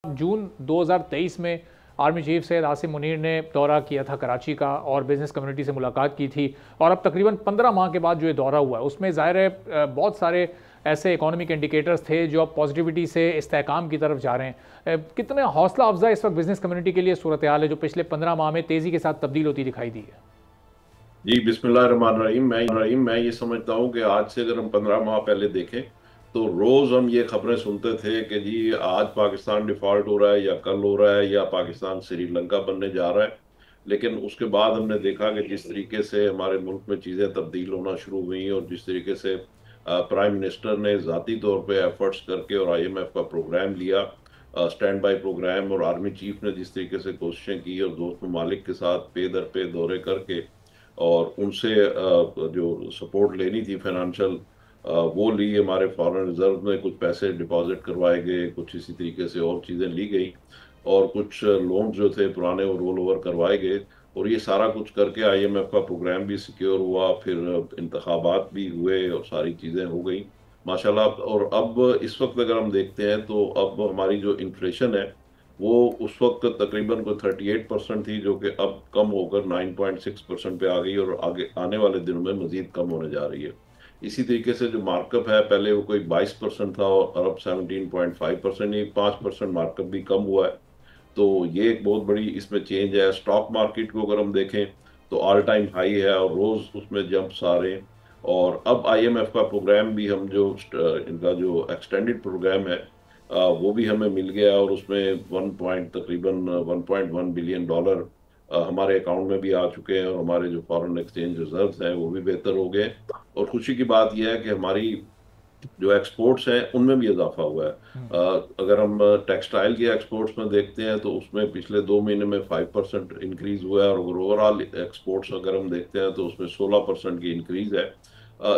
जून 2023 में army chief Syed Asim Munir ने दौरा किया था कराची का और बिज़नेस कम्युनिटी से मुलाकात की थी। और अब तकरीबन 15 माह के बाद जो ये दौरा हुआ है उसमें ज़ाहिर है बहुत सारे ऐसे इकोनॉमिक इंडिकेटर्स थे जो अब पॉजिटिविटी से इस्तेहकाम की तरफ जा रहे हैं। कितने हौसला अफजा इस वक्त बिज़नेस कम्युनिटी के लिए सूरत हाल है जो पिछले 15 माह में तेज़ी के साथ तब्दील होती दिखाई दी है? जी बिस्मिल्लाहिर्रहमानिर्रहीम। मैं ये समझता हूँ कि आज से अगर हम 15 माह पहले देखें तो रोज हम ये खबरें सुनते थे कि जी आज पाकिस्तान डिफॉल्ट हो रहा है या कल हो रहा है या पाकिस्तान श्रीलंका बनने जा रहा है। लेकिन उसके बाद हमने देखा कि जिस तरीके से हमारे मुल्क में चीज़ें तब्दील होना शुरू हुई और जिस तरीके से प्राइम मिनिस्टर ने ज़ाती तौर पे एफर्ट्स करके और आईएमएफ का प्रोग्राम लिया, स्टैंड बाई प्रोग्राम, और आर्मी चीफ ने जिस तरीके से कोशिशें की और दोस्त ममालिक के साथ पे दर पे दौरे करके और उनसे जो सपोर्ट लेनी थी फाइनेंशियल वो ली। हमारे फॉरेन रिजर्व में कुछ पैसे डिपॉजिट करवाए गए, कुछ इसी तरीके से और चीज़ें ली गई और कुछ लोन जो थे पुराने वो रोल ओवर करवाए गए। और ये सारा कुछ करके आईएमएफ का प्रोग्राम भी सिक्योर हुआ, फिर इंतखाबात भी हुए और सारी चीज़ें हो गई माशाल्लाह। और अब इस वक्त अगर हम देखते हैं तो अब हमारी जो इन्फ्लेशन है वो उस वक्त तकरीबन कोई 38% थी, जो कि अब कम होकर 9.6% पे आ गई और आगे आने वाले दिनों में मजीद कम होने जा रही है। इसी तरीके से जो मार्कअप है पहले वो कोई 22% था और अब 17.5%, ये 5% मार्कअप भी कम हुआ है। तो ये एक बहुत बड़ी इसमें चेंज है। स्टॉक मार्केट को अगर हम देखें तो ऑल टाइम हाई है और रोज उसमें जंप्स आ रहे हैं। और अब आईएमएफ का प्रोग्राम भी हम जो इनका जो एक्सटेंडेड प्रोग्राम है वो भी हमें मिल गया और उसमें तकरीबन 1.1 बिलियन डॉलर हमारे अकाउंट में भी आ चुके हैं और हमारे जो फॉरेन एक्सचेंज रिजर्व्स हैं वो भी बेहतर हो गए। और खुशी की बात यह है कि हमारी जो एक्सपोर्ट्स हैं उनमें भी इजाफा हुआ है। अगर हम टेक्सटाइल के एक्सपोर्ट्स में देखते हैं तो उसमें पिछले 2 महीने में 5% इंक्रीज हुआ है और अगर ओवरऑल एक्सपोर्ट्स अगर हम देखते हैं तो उसमें 16% की इंक्रीज है,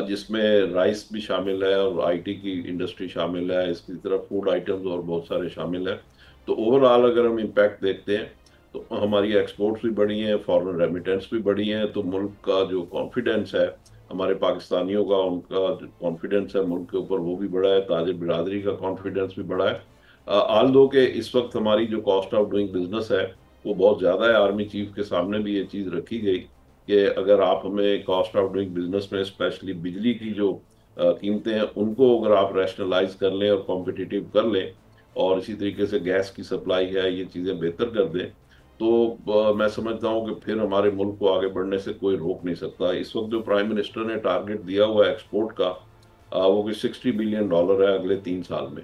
जिसमें राइस भी शामिल है और आईटी की इंडस्ट्री शामिल है, इसकी तरफ फूड आइटम्स और बहुत सारे शामिल है। तो ओवरऑल अगर हम इम्पैक्ट देखते हैं तो हमारी एक्सपोर्ट्स भी बढ़ी हैं, फॉरेन रेमिटेंस भी बढ़ी हैं। तो मुल्क का जो कॉन्फिडेंस है हमारे पाकिस्तानियों का, उनका जो कॉन्फिडेंस है मुल्क के ऊपर वो भी बढ़ा है, ताजिर बिरादरी का कॉन्फिडेंस भी बढ़ा है। आल दो के इस वक्त हमारी जो कॉस्ट ऑफ डूइंग बिजनेस है वो बहुत ज़्यादा है। आर्मी चीफ के सामने भी ये चीज़ रखी गई कि अगर आप हमें कॉस्ट ऑफ डूइंग बिजनेस में स्पेशली बिजली की जो कीमतें हैं उनको अगर आप रैशनलाइज कर लें और कॉम्पिटिटिव कर लें और इसी तरीके से गैस की सप्लाई है ये चीज़ें बेहतर कर दें तो मैं समझता हूँ कि फिर हमारे मुल्क को आगे बढ़ने से कोई रोक नहीं सकता। इस वक्त जो प्राइम मिनिस्टर ने टारगेट दिया हुआ है एक्सपोर्ट का वो कोई $60 बिलियन है अगले 3 साल में।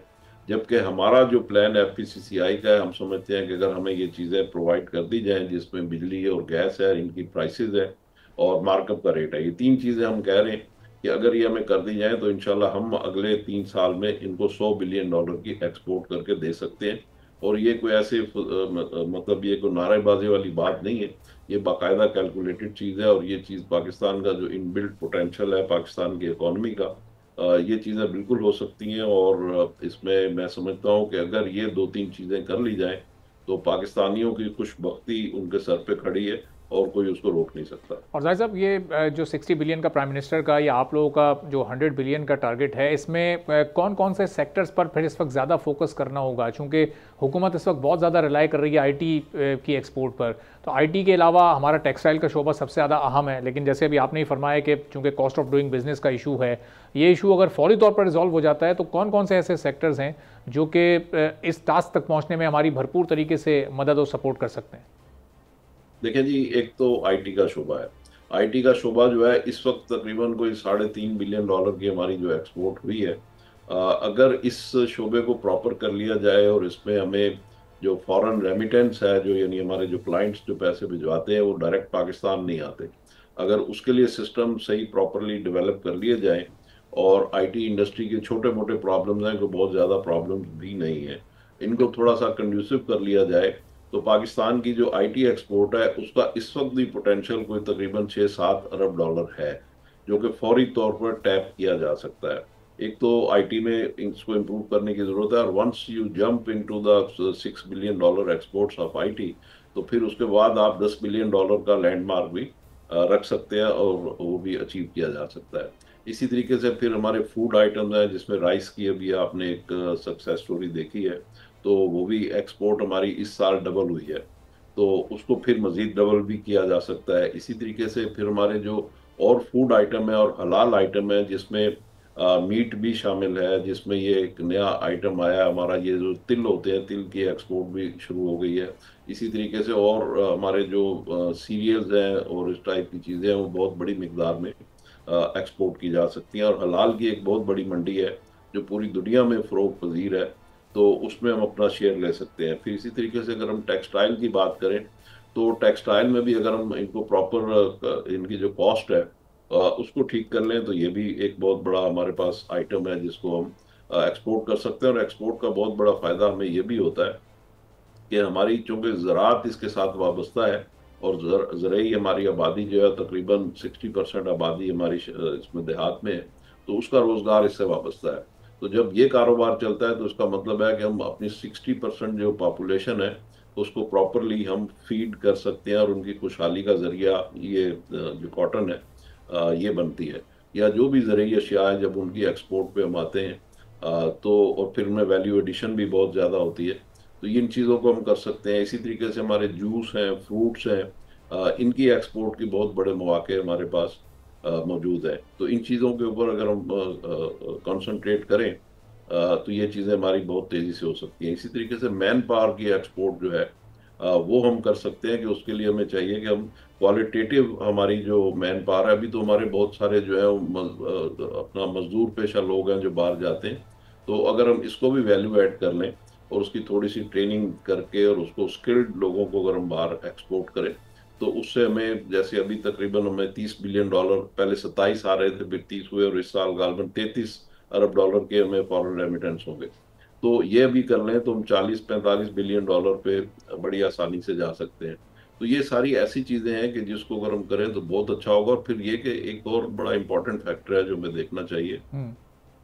जबकि हमारा जो प्लान एफपीसीसीआई का है, हम समझते हैं कि अगर हमें ये चीज़ें प्रोवाइड कर दी जाएं जिसमें बिजली और गैस है, इनकी प्राइसेस है और मार्कअप का रेट है, ये 3 चीज़ें हम कह रहे हैं कि अगर ये हमें कर दी जाए तो इंशाल्लाह हम अगले 3 साल में इनको $100 बिलियन की एक्सपोर्ट करके दे सकते हैं। और ये कोई ऐसे मतलब ये कोई नारेबाजी वाली बात नहीं है, ये बाकायदा कैलकुलेटेड चीज़ है और ये चीज़ पाकिस्तान का जो इनबिल्ट पोटेंशियल है पाकिस्तान की इकोनॉमी का, ये चीज़ें बिल्कुल हो सकती हैं। और इसमें मैं समझता हूँ कि अगर ये 2-3 चीज़ें कर ली जाएं तो पाकिस्तानियों की खुशबख्ती उनके सर पे खड़ी है और कोई उसको रोक नहीं सकता। और जाहिर साहब ये जो 60 बिलियन का प्राइम मिनिस्टर का या आप लोगों का जो 100 बिलियन का टारगेट है इसमें कौन कौन से सेक्टर्स पर फिर इस वक्त ज़्यादा फोकस करना होगा, चूँकि हुकूमत इस वक्त बहुत ज़्यादा रिलाई कर रही है आईटी की एक्सपोर्ट पर। तो आईटी के अलावा हमारा टेक्सटाइल का शोबा सबसे ज़्यादा अहम है, लेकिन जैसे अभी आपने ही फरमाया कि चूँकि कॉस्ट ऑफ डूइंग बिजनेस का इशू है, ये इशू अगर फौरी तौर पर रिजॉल्व हो जाता है तो कौन कौन से ऐसे सेक्टर्स हैं जो कि इस टास्क तक पहुँचने में हमारी भरपूर तरीके से मदद और सपोर्ट कर सकते हैं? देखें जी, एक तो आईटी का शोबा है। आईटी का शोबा जो है इस वक्त तकरीबन कोई $3.5 बिलियन की हमारी जो एक्सपोर्ट हुई है, अगर इस शोबे को प्रॉपर कर लिया जाए और इसमें हमें जो फॉरेन रेमिटेंस है, जो यानी हमारे जो क्लाइंट्स जो पैसे भिजवाते हैं वो डायरेक्ट पाकिस्तान नहीं आते, अगर उसके लिए सिस्टम सही प्रॉपरली डेवलप कर लिए जाए और आईटी इंडस्ट्री के छोटे मोटे प्रॉब्लम्स हैं, जो बहुत ज़्यादा प्रॉब्लम्स भी नहीं है, इनको थोड़ा सा कंड्यूसिव कर लिया जाए तो पाकिस्तान की जो आईटी एक्सपोर्ट है उसका इस वक्त भी पोटेंशियल कोई तकरीबन 6-7 अरब डॉलर है, जो कि फौरी तौर पर टैप किया जा सकता है। एक तो आईटी में इसको इम्प्रूव करने की ज़रूरत है और once you jump into the $6 billion exports of IT तो फिर उसके बाद आप $10 बिलियन का लैंडमार्क भी रख सकते हैं और वो भी अचीव किया जा सकता है। इसी तरीके से फिर हमारे फूड आइटम्स हैं जिसमें राइस की अभी आपने एक सक्सेस स्टोरी देखी है। तो वो भी एक्सपोर्ट हमारी इस साल डबल हुई है, तो उसको फिर मजीद डबल भी किया जा सकता है। इसी तरीके से फिर हमारे जो और फूड आइटम है और हलाल आइटम है, जिसमें मीट भी शामिल है, जिसमें ये एक नया आइटम आया है हमारा, ये जो तिल होते हैं, तिल की एक्सपोर्ट भी शुरू हो गई है। इसी तरीके से और हमारे जो सीरियल्स हैं और इस टाइप की चीज़ें हैं, वो बहुत बड़ी मिकदार में एक्सपोर्ट की जा सकती हैं। और हलाल की एक बहुत बड़ी मंडी है जो पूरी दुनिया में फ़रोग पजीर है, तो उसमें हम अपना शेयर ले सकते हैं। फिर इसी तरीके से अगर हम टेक्सटाइल की बात करें, तो टेक्सटाइल में भी अगर हम इनको प्रॉपर इनकी जो कॉस्ट है उसको ठीक कर लें, तो ये भी एक बहुत बड़ा हमारे पास आइटम है जिसको हम एक्सपोर्ट कर सकते हैं। और एक्सपोर्ट का बहुत बड़ा फायदा हमें ये भी होता है कि हमारी चूंकि ज़राअत इसके साथ वाबस्ता है, और ज़रई हमारी आबादी जो है तकरीबन 60% आबादी हमारी इसमें देहात में है, तो उसका रोज़गार इससे वाबस्ता है। तो जब ये कारोबार चलता है तो इसका मतलब है कि हम अपनी 60% जो पॉपुलेशन है उसको प्रॉपरली हम फीड कर सकते हैं, और उनकी खुशहाली का ज़रिया ये जो कॉटन है ये बनती है। या जो भी ज़रूरी अशिया है, जब उनकी एक्सपोर्ट पे हम आते हैं तो और फिर उनमें वैल्यू एडिशन भी बहुत ज़्यादा होती है, तो इन चीज़ों को हम कर सकते हैं। इसी तरीके से हमारे जूस हैं, फ्रूट्स हैं, इनकी एक्सपोर्ट की बहुत बड़े मौके हमारे पास मौजूद है। तो इन चीज़ों के ऊपर अगर हम कंसंट्रेट करें तो ये चीज़ें हमारी बहुत तेज़ी से हो सकती हैं। इसी तरीके से मैन पावर की एक्सपोर्ट जो है वो हम कर सकते हैं, कि उसके लिए हमें चाहिए कि हम क्वालिटेटिव हमारी जो मैन पावर है, अभी तो हमारे बहुत सारे जो है अपना मजदूर पेशा लोग हैं जो बाहर जाते हैं, तो अगर हम इसको भी वैल्यू ऐड कर लें और उसकी थोड़ी सी ट्रेनिंग करके और उसको स्किल्ड लोगों को अगर हम बाहर एक्सपोर्ट करें, तो उससे हमें, जैसे अभी तकरीबन हमें $30 बिलियन, पहले 27 आ रहे थे, फिर 30 हुए, और इस साल गालबन $33 अरब के हमें फॉरेन रेमिटेंस होंगे। तो ये भी कर लें तो हम $40-45 बिलियन पे बड़ी आसानी से जा सकते हैं। तो ये सारी ऐसी चीज़ें हैं कि जिसको अगर हम करें तो बहुत अच्छा होगा। और फिर ये कि एक और बड़ा इंपॉर्टेंट फैक्टर है जो हमें देखना चाहिए,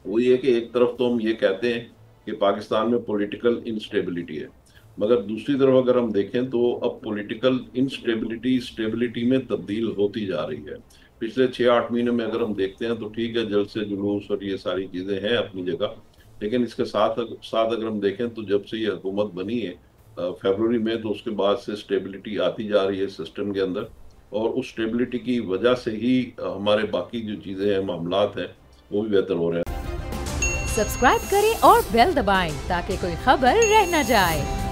वो ये कि एक तरफ तो हम ये कहते हैं कि पाकिस्तान में पॉलिटिकल इंस्टेबिलिटी है, मगर दूसरी तरफ अगर हम देखें तो अब पॉलिटिकल इंस्टेबिलिटी स्टेबिलिटी में तब्दील होती जा रही है। पिछले 6-8 महीने में अगर हम देखते हैं तो ठीक है, जलसे जुलूस और ये सारी चीज़ें हैं अपनी जगह, लेकिन इसके साथ साथ अगर हम देखें तो जब से ये हुकूमत बनी है फरवरी में, तो उसके बाद से स्टेबिलिटी आती जा रही है सिस्टम के अंदर, और उस स्टेबिलिटी की वजह से ही हमारे बाकी जो चीज़ें हैं, मामलात हैं, वो भी बेहतर हो रहे हैं। सब्सक्राइब करें और बेल दबाएं ताकि कोई खबर रह न जाए।